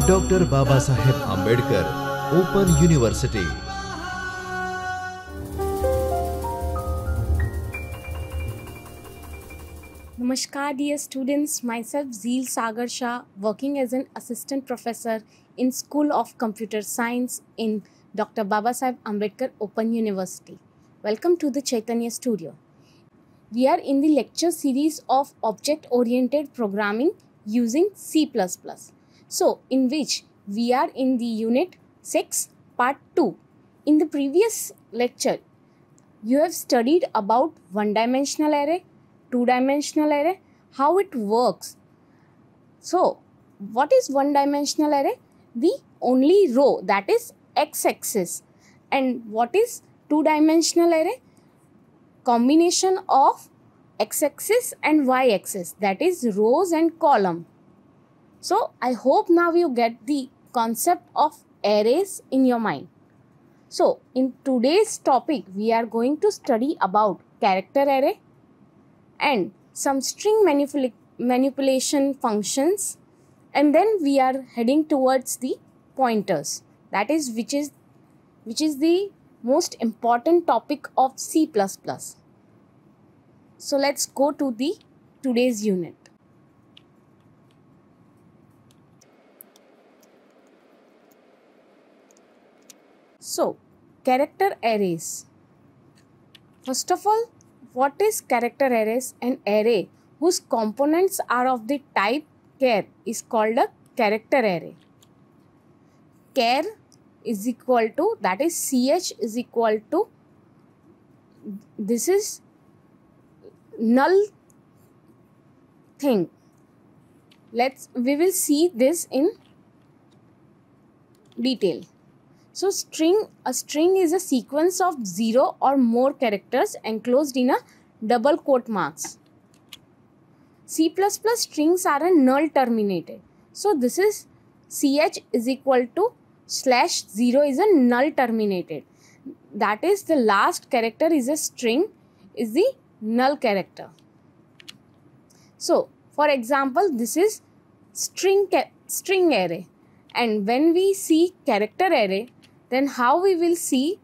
Doctor Baba Saheb Ambedkar open university. Namaskar dear students, myself Zeel Sagar Shah, working as an assistant professor in School of Computer Science in Dr. Baba Saheb Ambedkar Open University. Welcome to the Chaitanya Studio. We are in the lecture series of object-oriented programming using C++. So, in which we are in the unit 6, part 2. In the previous lecture, you have studied about one-dimensional array, two-dimensional array, how it works. So, what is one-dimensional array? The only row, that is x-axis. And what is two-dimensional array? Combination of x-axis and y-axis, that is rows and column. So, I hope now you get the concept of arrays in your mind. So, in today's topic, we are going to study about character array and some string manipulation functions, and then we are heading towards the pointers, that is which is the most important topic of C++. So let's go to the today's unit. So, character arrays. First of all, what is character arrays? An array whose components are of the type char is called a character array. Char is equal to, that is ch is equal to, this is null thing. We will see this in detail. So, a string is a sequence of 0 or more characters enclosed in a double quote marks. C++ strings are a null terminated. So, this is ch is equal to /0 is a null terminated. That is, the last character is a string, is the null character. So, for example, this is string array. And when we see character array, then how we will see?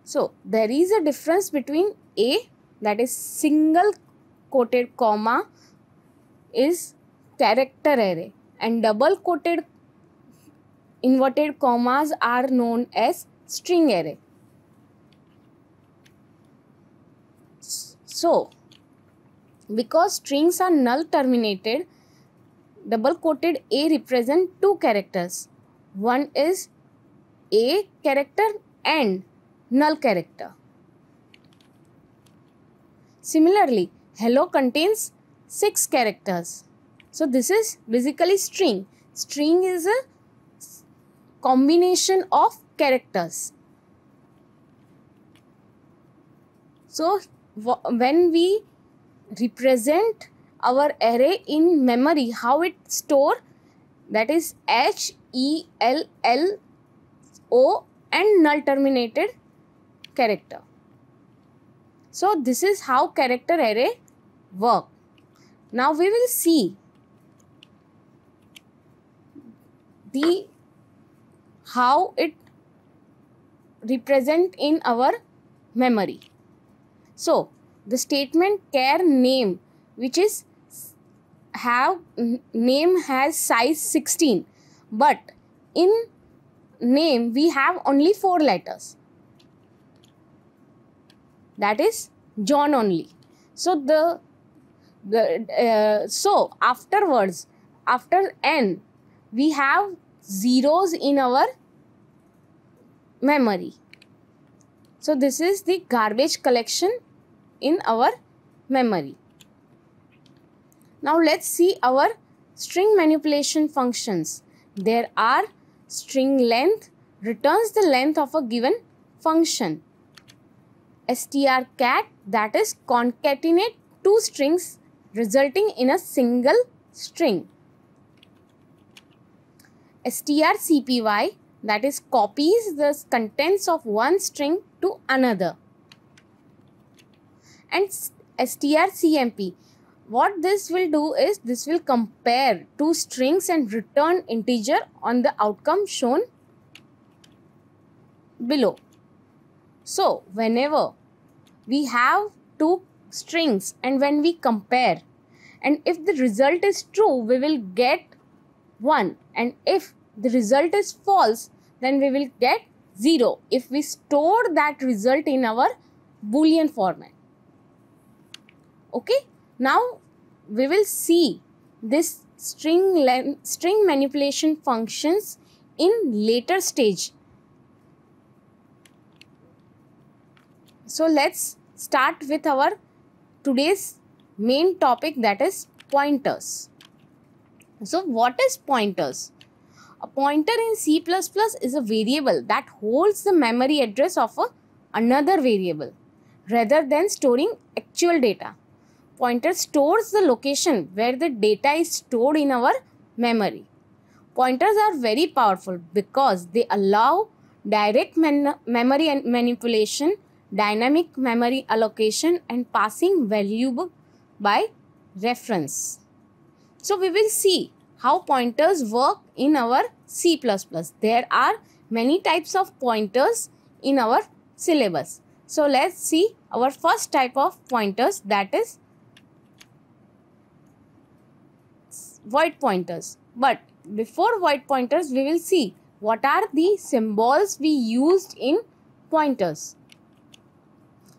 So, there is a difference between A, that is single quoted comma, is character array, and double quoted inverted commas are known as string array. So, because strings are null terminated, double quoted A represent two characters. One is A character and null character. Similarly, hello contains 6 characters. So, this is basically string. String is a combination of characters. So, when we represent our array in memory, how it store, that is HELLO and null terminated character. So, this is how character array work. Now, we will see how it represent in our memory. So, the statement char name, which is name has size 16, but in name we have only 4 letters, that is John only. So so afterwards, after n, we have zeros in our memory. So this is the garbage collection in our memory. Now let's see our string manipulation functions. There are string length returns the length of a given function. strcat, that is concatenate two strings resulting in a single string. strcpy, that is copies the contents of one string to another. And strcmp, what this will do is this will compare two strings and return integer on the outcome shown below. So whenever we have two strings and when we compare, and if the result is true, we will get 1, and if the result is false, then we will get 0 if we store that result in our Boolean format. Okay, now we will see this string manipulation functions in later stage. So let's start with our today's main topic, that is pointers. So what is pointers? A pointer in C++ is a variable that holds the memory address of another variable rather than storing actual data. Pointer stores the location where the data is stored in our memory. Pointers are very powerful because they allow direct memory manipulation, dynamic memory allocation, and passing value by reference. So we will see how pointers work in our C++. There are many types of pointers in our syllabus. So let's see our first type of pointers, that is void pointers. But before void pointers, we will see what are the symbols we used in pointers.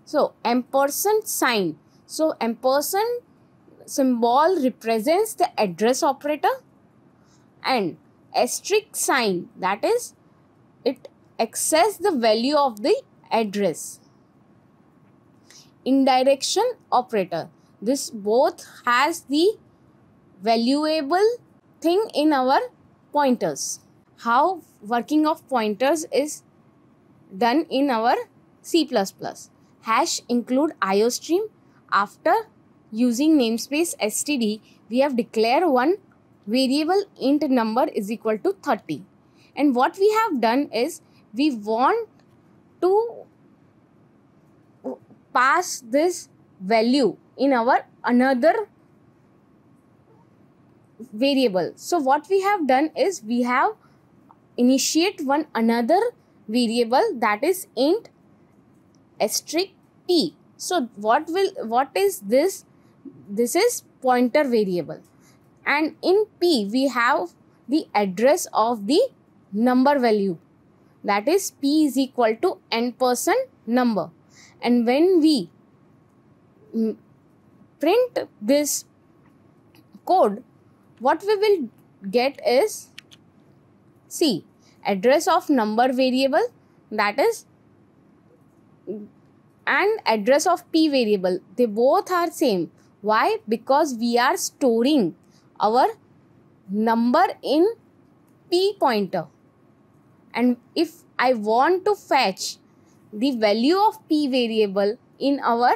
So ampersand sign. So ampersand symbol represents the address operator, and asterisk sign, that is, it accesses the value of the address. Indirection operator. This both has the valuable thing in our pointers. How working of pointers is done in our C++. Hash include IOStream. After using namespace std, we have declared one variable int number is equal to 30. And what we have done is we want to pass this value in our another variable. So what we have done is we have initiate one another variable, that is int asterisk p. So what is this? This is pointer variable, and in p we have the address of the number value, that is p is equal to n% number. And when we print this code, what we will get is, see, address of number variable, that is, and address of p variable, they both are same. Why? Because we are storing our number in p pointer, and if I want to fetch the value of p variable in our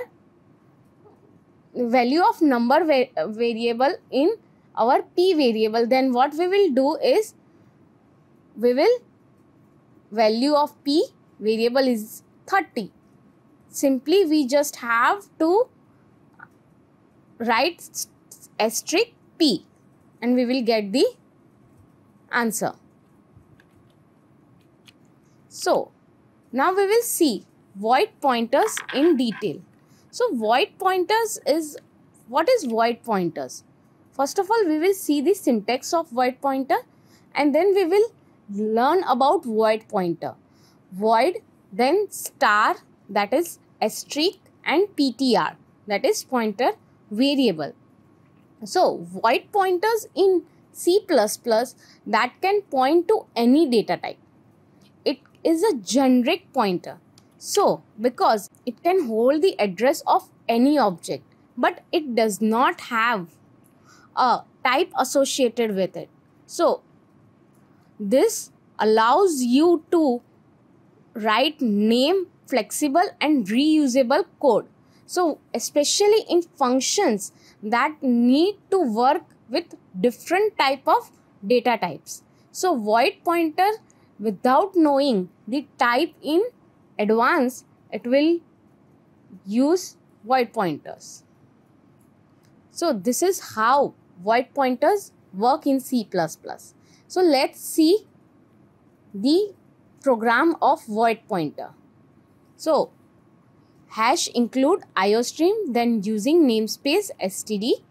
value of number variable in our p variable, then what we will do is we will value of p variable is 30. Simply we just have to write asterisk p and we will get the answer. So now we will see void pointers in detail. So void pointers is, what is void pointers? First of all, we will see the syntax of void pointer, and then we will learn about void pointer. Void, then star, that is asterisk, and ptr, that is pointer variable. So void pointers in C++ that can point to any data type. It is a generic pointer. So because it can hold the address of any object, but it does not have a type associated with it. So this allows you to write name, flexible and reusable code. So especially in functions that need to work with different type of data types. So void pointer, without knowing the type in advance, it will use void pointers. So this is how void pointers work in C++. So let's see the program of void pointer. So hash include iostream, then using namespace std,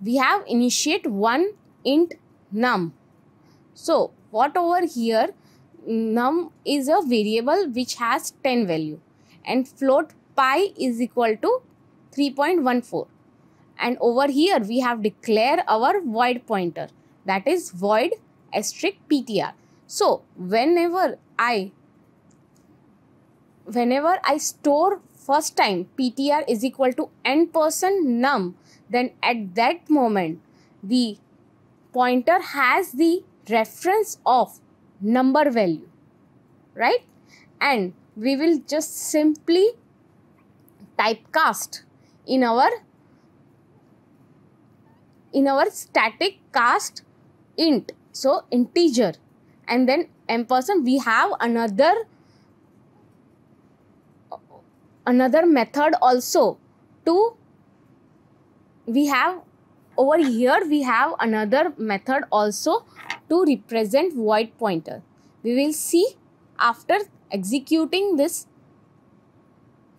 we have initiate one int num. So what over here, num is a variable which has 10 value and float pi is equal to 3.14, and over here we have declared our void pointer, that is void asterisk ptr. So whenever I store first time ptr is equal to n%num, then at that moment the pointer has the reference of number value, right? And we will just simply typecast in our static cast int, so integer, and then ampersand. We have another method also to, we have over here we have another method also to represent void pointer. We will see after executing this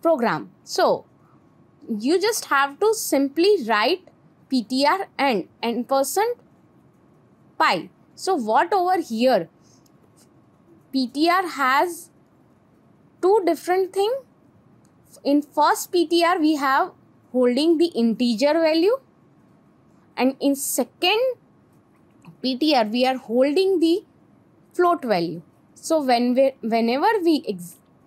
program. So you just have to simply write ptr and ampersand pi. So what over here, ptr has two different things. In first ptr we have holding the integer value, and in second ptr we are holding the float value. So whenever we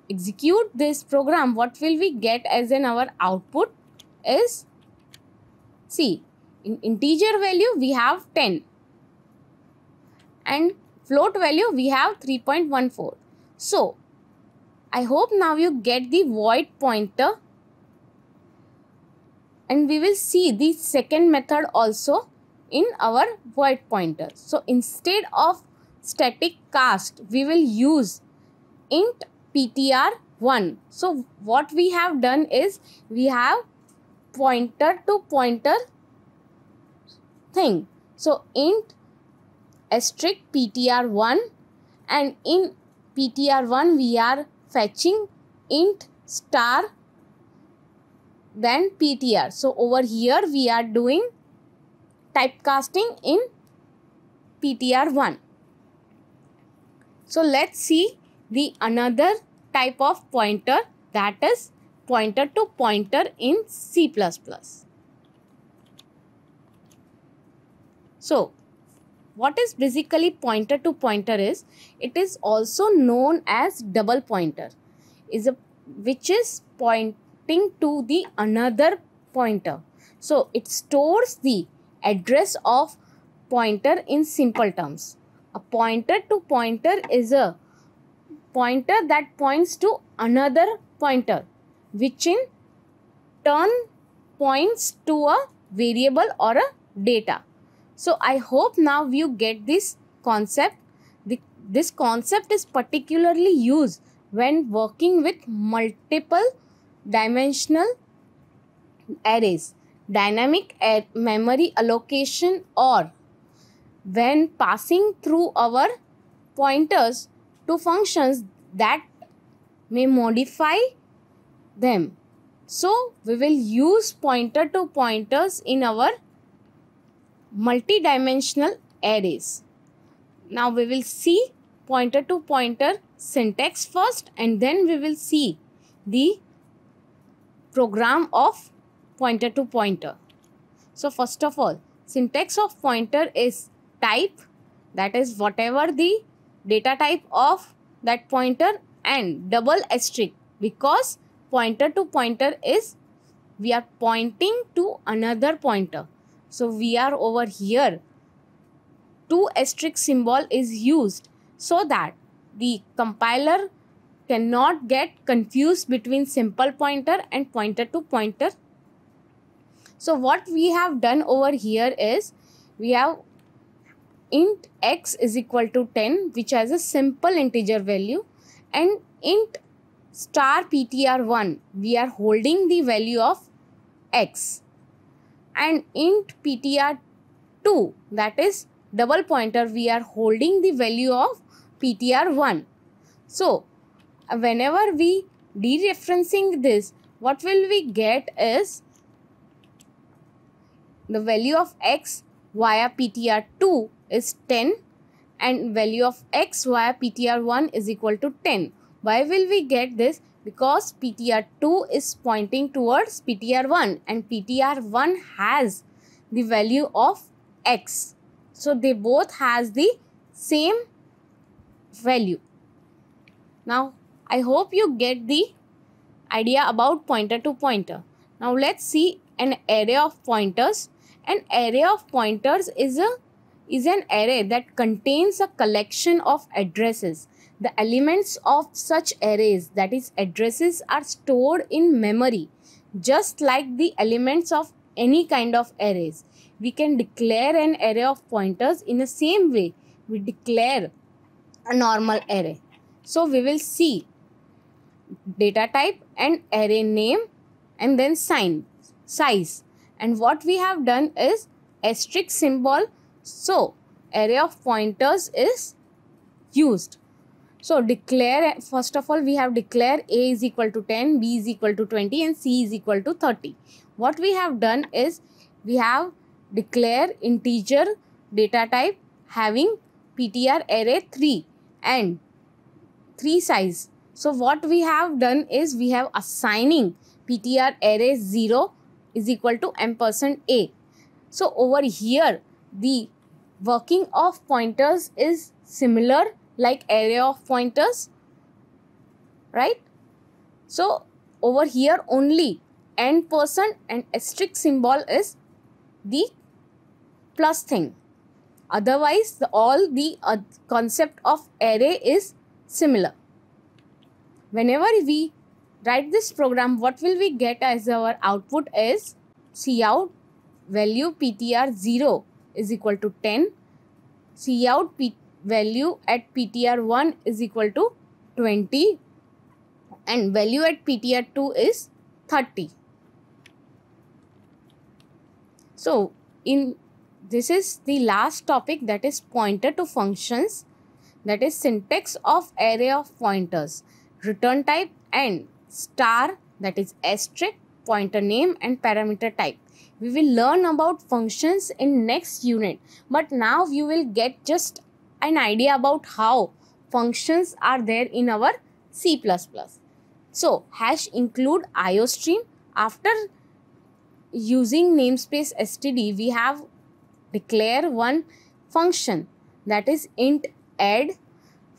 execute this program, what will we get as in our output is, see, in integer value we have 10 and float value we have 3.14. So I hope now you get the void pointer, and we will see the second method also in our void pointer. So instead of static cast, we will use int ptr1. So what we have done is we have pointer to pointer thing. So int asterisk ptr1, and in ptr1 we are fetching int star then ptr. So over here we are doing typecasting in ptr1. So let's see the another type of pointer, that is pointer to pointer in C++. So what is basically pointer to pointer is, it is also known as double pointer, which is pointing to the another pointer. So it stores the address of pointer in simple terms. A pointer to pointer is a pointer that points to another pointer, which in turn points to a variable or a data. So I hope now you get this concept. This concept is particularly used when working with multiple dimensional arrays, dynamic memory allocation, or when passing through our pointers to functions that may modify them. So we will use pointer to pointers in our multi-dimensional arrays. Now we will see pointer to pointer syntax first, and then we will see the program of pointer to pointer. So first of all, syntax of pointer is type, that is whatever the data type of that pointer, and double asterisk, because pointer to pointer is, we are pointing to another pointer. So we are over here, two asterisk symbol is used so that the compiler cannot get confused between simple pointer and pointer to pointer. So what we have done over here is, we have int x is equal to 10, which has a simple integer value, and int star ptr1, we are holding the value of x, and int ptr2, that is double pointer, we are holding the value of ptr1. So whenever we dereferencing this, what will we get is the value of x via ptr2 is 10 and value of x via ptr1 is equal to 10. Why will we get this? Because ptr2 is pointing towards ptr1 and ptr1 has the value of x. So they both has the same value. Now I hope you get the idea about pointer to pointer. Now let's see an array of pointers. An array of pointers is an array that contains a collection of addresses. The elements of such arrays, that is addresses, are stored in memory just like the elements of any kind of arrays. We can declare an array of pointers in the same way we declare a normal array. So we will see data type and array name and then size. And what we have done is asterisk symbol. So array of pointers is used. So declare, first of all we have declared a is equal to 10, b is equal to 20 and c is equal to 30. What we have done is we have declared integer data type having ptr array 3 and 3 size. So what we have done is we have assigning ptr array 0 is equal to %a. So over here the working of pointers is similar like array of pointers, right? So over here only %, and asterisk symbol is the plus thing. Otherwise all the concept of array is similar. Whenever we write this program, what will we get as our output is cout value ptr0 is equal to 10, cout value at ptr1 is equal to 20 and value at ptr2 is 30. So this is the last topic, that is pointer to functions, that is syntax of array of pointers, return type and star, that is asterisk, pointer name and parameter type. We will learn about functions in next unit, but now you will get just an idea about how functions are there in our C++. So hash include iostream. After using namespace std, we have declare one function, that is int add,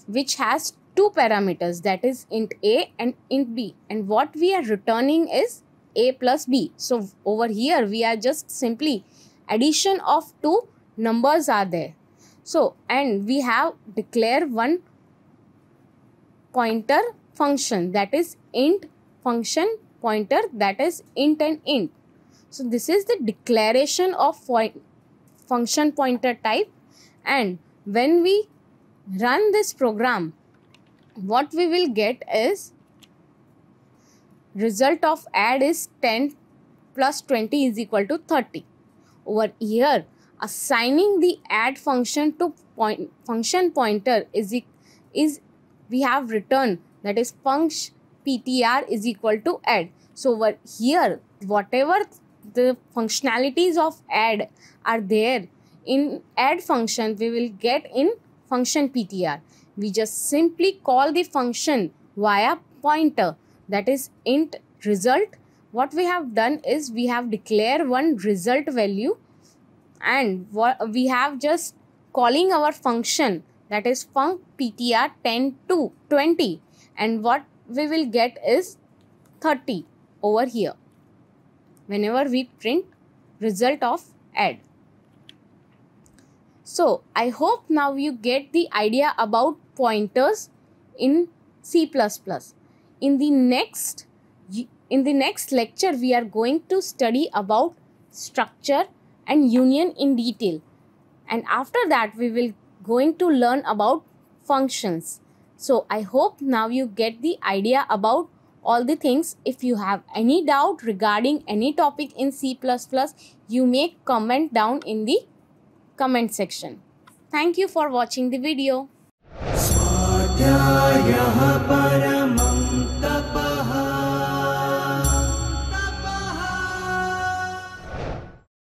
which has two parameters, that is int a and int b, and what we are returning is a plus b. So over here we are just simply addition of two numbers are there. So and we have declare one pointer function, that is int function pointer, that is int and int. So this is the declaration of function pointer type, and when we run this program, what we will get is result of add is 10 plus 20 is equal to 30. Over here assigning the add function to function pointer is we have written, that is func ptr is equal to add. So over here whatever the functionalities of add are there in add function, we will get in function ptr. We just simply call the function via pointer, that is int result. What we have done is we have declared one result value, and what we have just calling our function, that is func ptr 10 to 20, and what we will get is 30 over here whenever we print result of add. So I hope now you get the idea about pointers in C++. In the next lecture we are going to study about structure and union in detail, and after that we will going to learn about functions. So I hope now you get the idea about all the things. If you have any doubt regarding any topic in C++, you may comment down in the comment section. Thank you for watching the video.